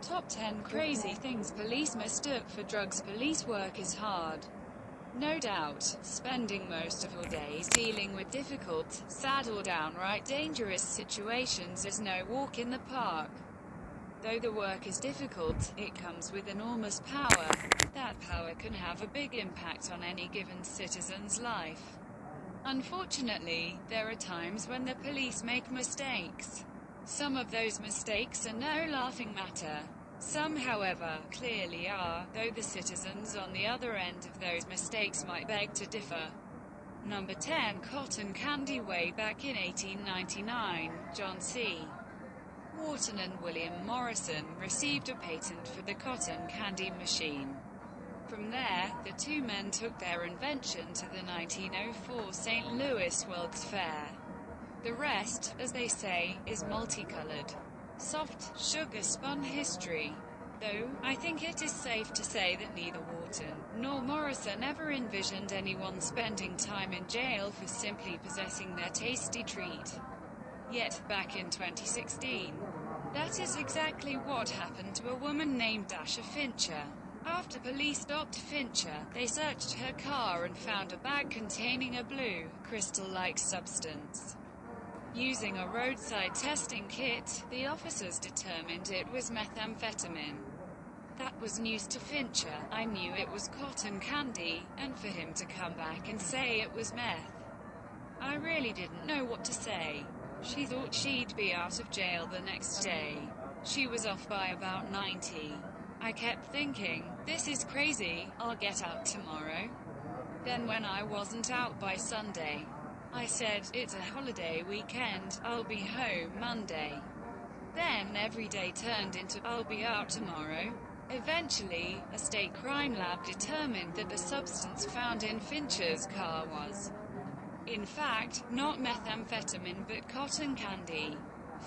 Top 10 crazy things police mistook for drugs. Police work is hard. No doubt, spending most of your days dealing with difficult, sad or downright dangerous situations is no walk in the park. Though the work is difficult, it comes with enormous power. That power can have a big impact on any given citizen's life. Unfortunately, there are times when the police make mistakes. Some of those mistakes are no laughing matter. Some, however, clearly are, though the citizens on the other end of those mistakes might beg to differ. Number 10. Cotton candy. Way back in 1899, John C. Wharton and William Morrison received a patent for the cotton candy machine. From there, the two men took their invention to the 1904 St. Louis World's Fair. The rest, as they say, is multicolored. Soft, sugar-spun history. Though, I think it is safe to say that neither Wharton nor Morrison ever envisioned anyone spending time in jail for simply possessing their tasty treat. Yet, back in 2016, that is exactly what happened to a woman named Dasha Fincher. After police stopped Fincher, they searched her car and found a bag containing a blue, crystal-like substance. Using a roadside testing kit, the officers determined it was methamphetamine. That was news to Fincher. I knew it was cotton candy, and for him to come back and say it was meth, I really didn't know what to say. She thought she'd be out of jail the next day. She was off by about 90. I kept thinking, this is crazy, I'll get out tomorrow. Then when I wasn't out by Sunday, I said, it's a holiday weekend, I'll be home Monday. Then every day turned into, I'll be out tomorrow. Eventually, a state crime lab determined that the substance found in Fincher's car was, in fact, not methamphetamine but cotton candy.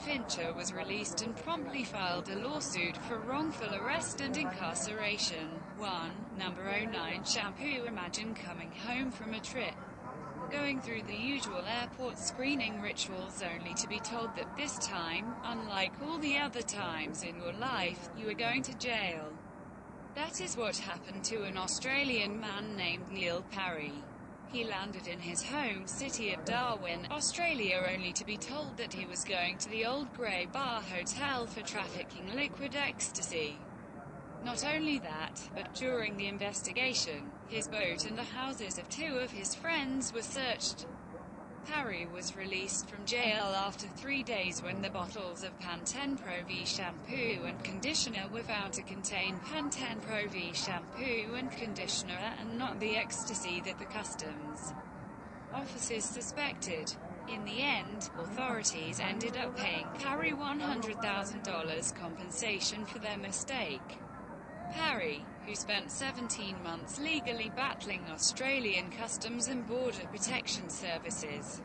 Fincher was released and promptly filed a lawsuit for wrongful arrest and incarceration. 1. Number 09. Shampoo. Imagine coming home from a trip, going through the usual airport screening rituals only to be told that this time, unlike all the other times in your life, you are going to jail. That is what happened to an Australian man named Neil Parry. He landed in his home city of Darwin, Australia, only to be told that he was going to the Old Grey Bar Hotel for trafficking liquid ecstasy. Not only that, but during the investigation, his boat and the houses of two of his friends were searched. Parry was released from jail after 3 days when the bottles of Pantene Pro V shampoo and conditioner were found to contain Pantene Pro V shampoo and conditioner and not the ecstasy that the customs officers suspected. In the end, authorities ended up paying Parry $100,000 compensation for their mistake. Parry, who spent 17 months legally battling Australian Customs and Border Protection Services,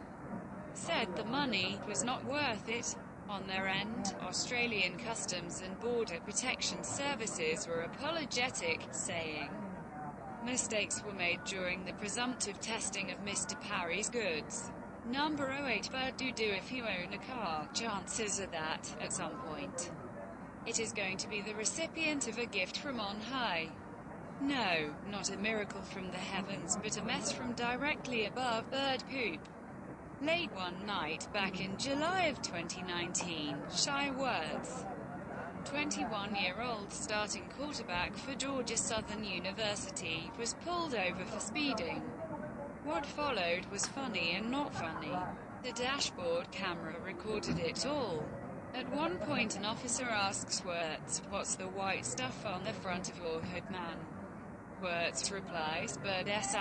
said the money was not worth it. On their end, Australian Customs and Border Protection Services were apologetic, saying mistakes were made during the presumptive testing of Mr. Parry's goods. Number 08. Bird do. If you own a car, chances are that, at some point, it is going to be the recipient of a gift from on high. No, not a miracle from the heavens, but a mess from directly above. Bird poop. Late one night back in July of 2019, Shy Words, 21-year-old starting quarterback for Georgia Southern University, was pulled over for speeding. What followed was funny and not funny. The dashboard camera recorded it all. At one point an officer asks Wirtz, "What's the white stuff on the front of your hood, man?" Wirtz replies, "Bird S ******.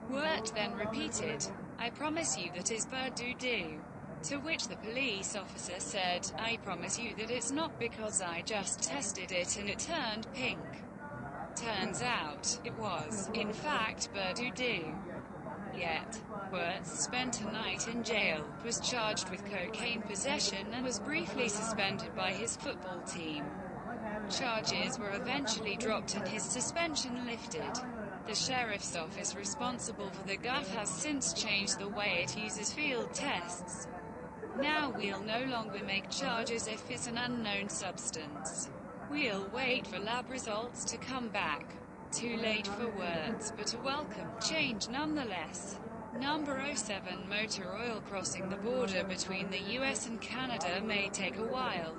Wirtz then repeated, "I promise you that is bird do." To which the police officer said, "I promise you that it's not because I just tested it and it turned pink." Turns out, it was, in fact, bird do. Yet, Wirtz spent a night in jail, was charged with cocaine possession and was briefly suspended by his football team. Charges were eventually dropped and his suspension lifted. The sheriff's office responsible for the gaffe has since changed the way it uses field tests. Now we'll no longer make charges if it's an unknown substance. We'll wait for lab results to come back. Too late for words, but a welcome change nonetheless. Numb Ro4 motor oil crossing the border between the US and Canada may take a while,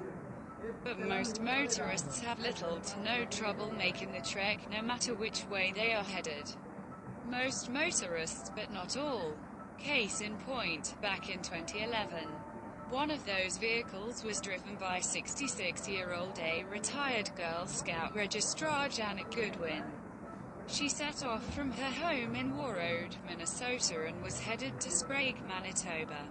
but most motorists have little to no trouble making the trek, no matter which way they are headed. Most motorists, but not all. Case in point, back in 2011. One of those vehicles was driven by 66-year-old retired Girl Scout Registrar Janet Goodwin. She set off from her home in Warroad, Minnesota and was headed to Sprague, Manitoba.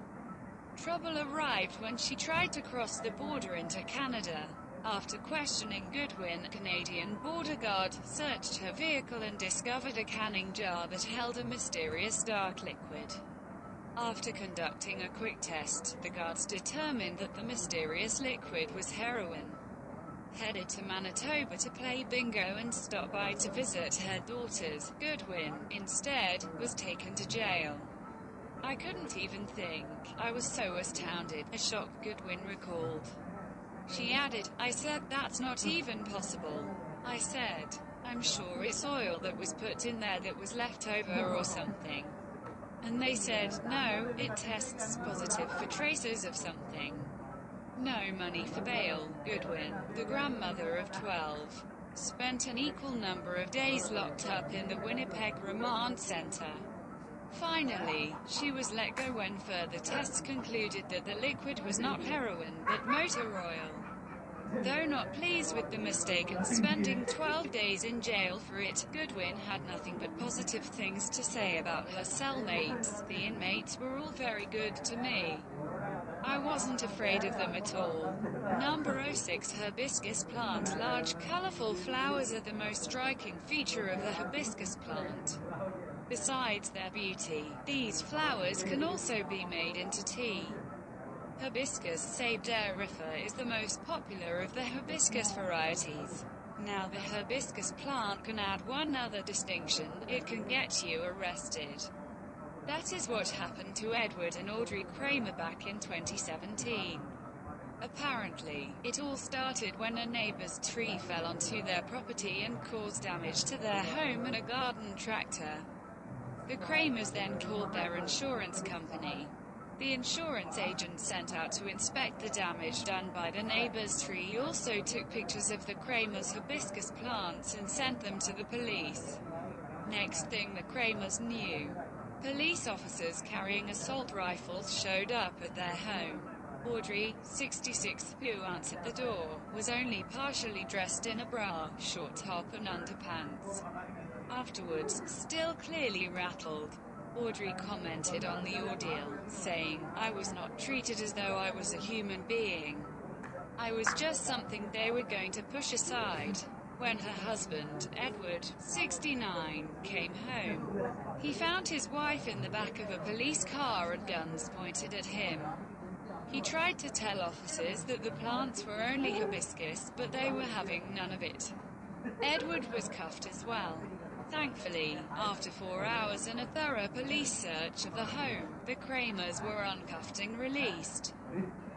Trouble arrived when she tried to cross the border into Canada. After questioning Goodwin, a Canadian border guard searched her vehicle and discovered a canning jar that held a mysterious dark liquid. After conducting a quick test, the guards determined that the mysterious liquid was heroin. Headed to Manitoba to play bingo and stop by to visit her daughters, Goodwin, instead, was taken to jail. I couldn't even think. I was so astounded, a shocked Goodwin recalled. She added, I said, that's not even possible. I said, I'm sure it's oil that was put in there that was left over or something. And they said, no, it tests positive for traces of something. No money for bail. Goodwin, the grandmother of 12, spent an equal number of days locked up in the Winnipeg Remand Center. Finally, she was let go when further tests concluded that the liquid was not heroin, but motor oil. Though not pleased with the mistake and spending 12 days in jail for it, Goodwin had nothing but positive things to say about her cellmates. The inmates were all very good to me. I wasn't afraid of them at all. Numb Ro4 Hibiscus Plant. Large, colorful flowers are the most striking feature of the hibiscus plant. Besides their beauty, these flowers can also be made into tea. Hibiscus sabdarifera is the most popular of the hibiscus varieties. Now the hibiscus plant can add one other distinction: it can get you arrested. That is what happened to Edward and Audrey Kramer back in 2017. Apparently, it all started when a neighbor's tree fell onto their property and caused damage to their home and a garden tractor. The Kramers then called their insurance company. The insurance agent sent out to inspect the damage done by the neighbor's tree also took pictures of the Kramers' hibiscus plants and sent them to the police. Next thing the Kramers knew, police officers carrying assault rifles showed up at their home. Audrey, 66, who answered the door, was only partially dressed in a bra, short top and underpants. Afterwards, still clearly rattled, Audrey commented on the ordeal, saying, I was not treated as though I was a human being. I was just something they were going to push aside. When her husband, Edward, 69, came home, he found his wife in the back of a police car and guns pointed at him. He tried to tell officers that the plants were only hibiscus, but they were having none of it. Edward was cuffed as well. Thankfully, after 4 hours and a thorough police search of the home, the Kramers were uncuffed and released.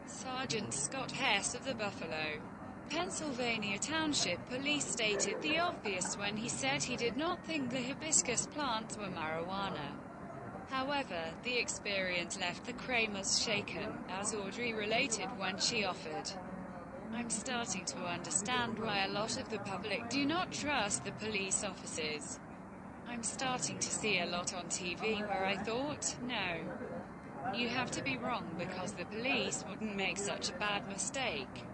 Sergeant Scott Hess of the Buffalo, Pennsylvania Township Police stated the obvious when he said he did not think the hibiscus plants were marijuana. However, the experience left the Kramers shaken, as Audrey related when she offered, I'm starting to understand why a lot of the public do not trust the police officers. I'm starting to see a lot on TV where I thought, no. You have to be wrong because the police wouldn't make such a bad mistake.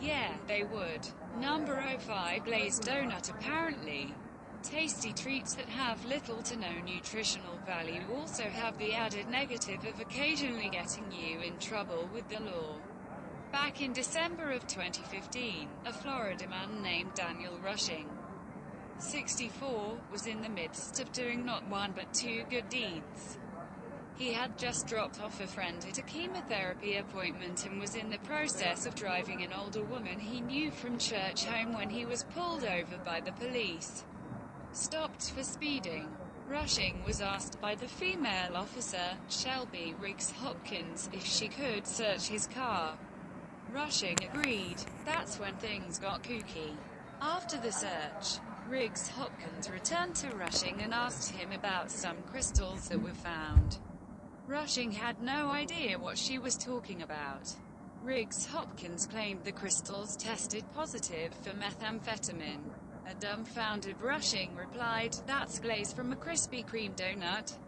Yeah, they would. Numb Ro4 glazed donut apparently. Tasty treats that have little to no nutritional value also have the added negative of occasionally getting you in trouble with the law. Back in December of 2015, a Florida man named Daniel Rushing, 64, was in the midst of doing not one but two good deeds. He had just dropped off a friend at a chemotherapy appointment and was in the process of driving an older woman he knew from church home when he was pulled over by the police. Stopped for speeding. Rushing was asked by the female officer, Shelby Riggs Hopkins, if she could search his car. Rushing agreed. That's when things got kooky. After the search, Riggs Hopkins returned to Rushing and asked him about some crystals that were found. Rushing had no idea what she was talking about. Riggs Hopkins claimed the crystals tested positive for methamphetamine. A dumbfounded Rushing replied, "That's glaze from a Krispy Kreme donut.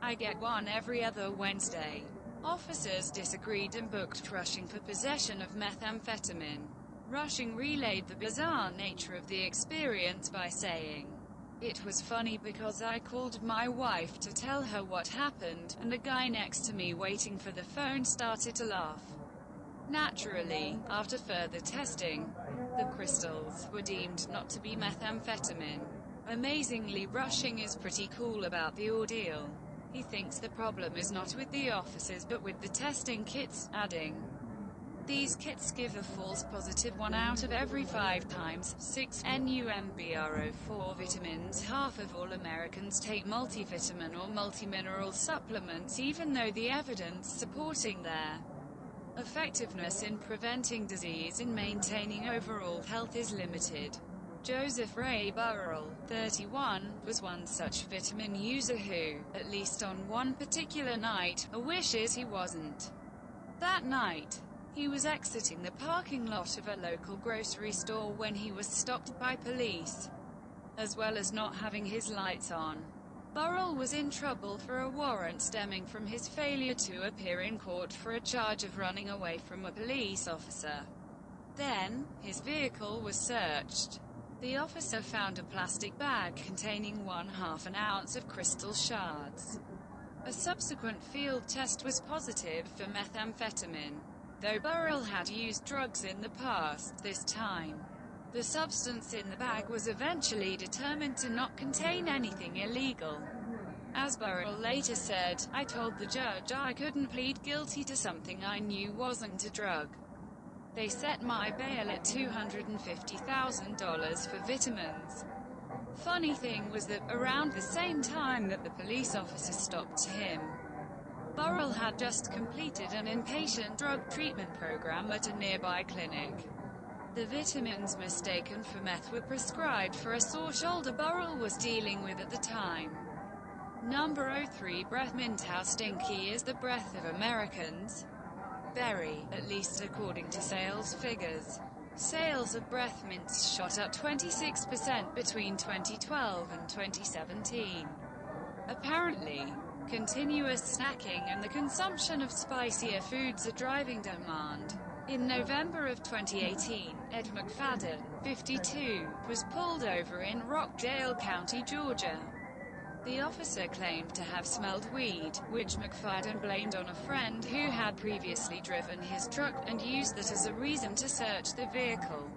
I get one every other Wednesday." Officers disagreed and booked Rushing for possession of methamphetamine. Rushing relayed the bizarre nature of the experience by saying, "It was funny because I called my wife to tell her what happened, and the guy next to me waiting for the phone started to laugh." Naturally, after further testing, the crystals were deemed not to be methamphetamine. Amazingly, Rushing is pretty cool about the ordeal. He thinks the problem is not with the officers but with the testing kits, adding, "These kits give a false positive 1 out of every 5 times. 6 Numb Ro4 Vitamins. Half of all Americans take multivitamin or multimineral supplements even though the evidence supporting their effectiveness in preventing disease and maintaining overall health is limited." Joseph Ray Burrell, 31, was one such vitamin user who, at least on one particular night, wishes he wasn't. That night, he was exiting the parking lot of a local grocery store when he was stopped by police. As well as not having his lights on, Burrell was in trouble for a warrant stemming from his failure to appear in court for a charge of running away from a police officer. Then, his vehicle was searched. The officer found a plastic bag containing 1/2 ounce of crystal shards. A subsequent field test was positive for methamphetamine, though Burrell had used drugs in the past. This time, the substance in the bag was eventually determined to not contain anything illegal. As Burrell later said, "I told the judge I couldn't plead guilty to something I knew wasn't a drug. They set my bail at $250,000 for vitamins." Funny thing was that, around the same time that the police officer stopped him, Burrell had just completed an inpatient drug treatment program at a nearby clinic. The vitamins mistaken for meth were prescribed for a sore shoulder Burrell was dealing with at the time. Numb Ro4 breath mint. How stinky is the breath of Americans? Berry, at least according to sales figures. Sales of breath mints shot up 26% between 2012 and 2017. Apparently, continuous snacking and the consumption of spicier foods are driving demand. In November of 2018, Ed McFadden, 52, was pulled over in Rockdale County, Georgia. The officer claimed to have smelled weed, which McFadden blamed on a friend who had previously driven his truck, and used that as a reason to search the vehicle.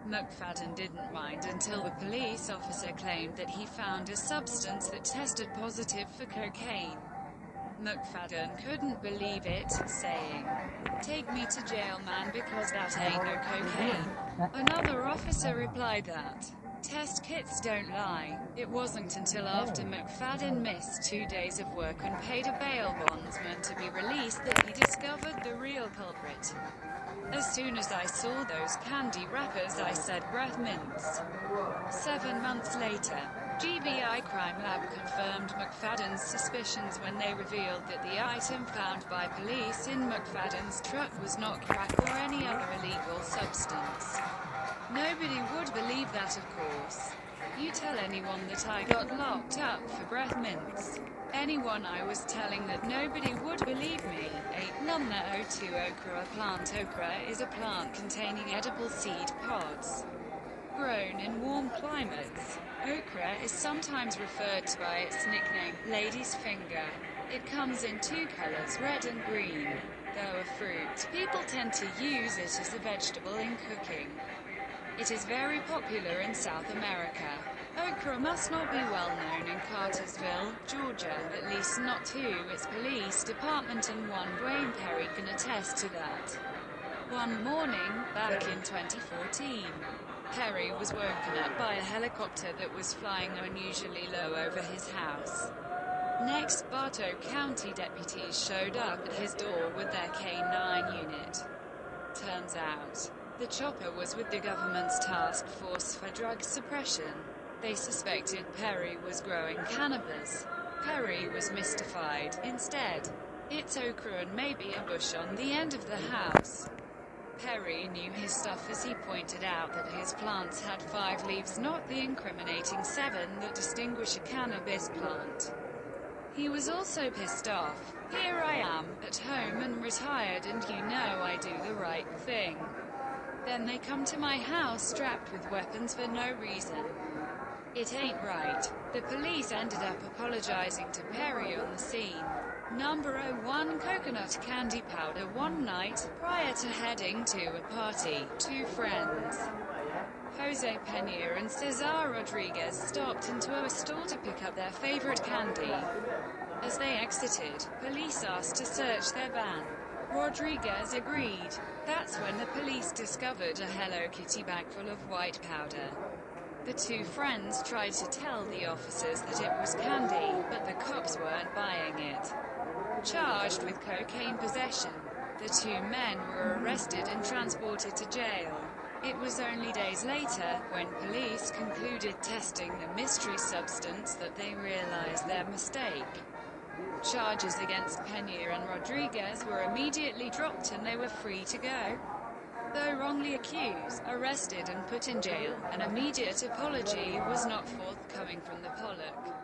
McFadden didn't mind until the police officer claimed that he found a substance that tested positive for cocaine. McFadden couldn't believe it, saying, "Take me to jail, man, because that ain't no cocaine." Another officer replied that test kits don't lie. It wasn't until after McFadden missed 2 days of work and paid a bail bondsman to be released that he discovered the real culprit. "As soon as I saw those candy wrappers I said breath mints." 7 months later, GBI Crime Lab confirmed McFadden's suspicions when they revealed that the item found by police in McFadden's truck was not crack or any other illegal substance. Nobody would believe that, of course. You tell anyone that I got locked up for breath mints. Anyone I was telling that, nobody would believe me. 8. Numb Ro4 Okra Plant. Okra is a plant containing edible seed pods. Grown in warm climates, okra is sometimes referred to by its nickname, lady's finger. It comes in 2 colors, red and green. Though a fruit, people tend to use it as a vegetable in cooking. It is very popular in South America. Okra must not be well known in Cartersville, Georgia, at least not to its police department, and one Dwayne Perry can attest to that. One morning, back in 2014, Perry was woken up by a helicopter that was flying unusually low over his house. Next, Bartow County deputies showed up at his door with their K-9 unit. Turns out, the chopper was with the government's task force for drug suppression. They suspected Perry was growing cannabis. Perry was mystified. Instead, it's okra and maybe a bush on the end of the house. Perry knew his stuff as he pointed out that his plants had 5 leaves, not the incriminating 7 that distinguish a cannabis plant. He was also pissed off. Here I am, at home and retired, and you know I do the right thing. Then they come to my house strapped with weapons for no reason. It ain't right. The police ended up apologizing to Perry on the scene. Numb Ro4 coconut candy powder. One night, prior to heading to a party, 2 friends, Jose Pena and Cesar Rodriguez, stopped into a store to pick up their favorite candy. As they exited, police asked to search their van. Rodriguez agreed. That's when the police discovered a Hello Kitty bag full of white powder. The 2 friends tried to tell the officers that it was candy, but the cops weren't buying it. Charged with cocaine possession, the 2 men were arrested and transported to jail. It was only days later, when police concluded testing the mystery substance, that they realized their mistake. Charges against Pena and Rodriguez were immediately dropped and they were free to go. Though wrongly accused, arrested and put in jail, an immediate apology was not forthcoming from the Pollock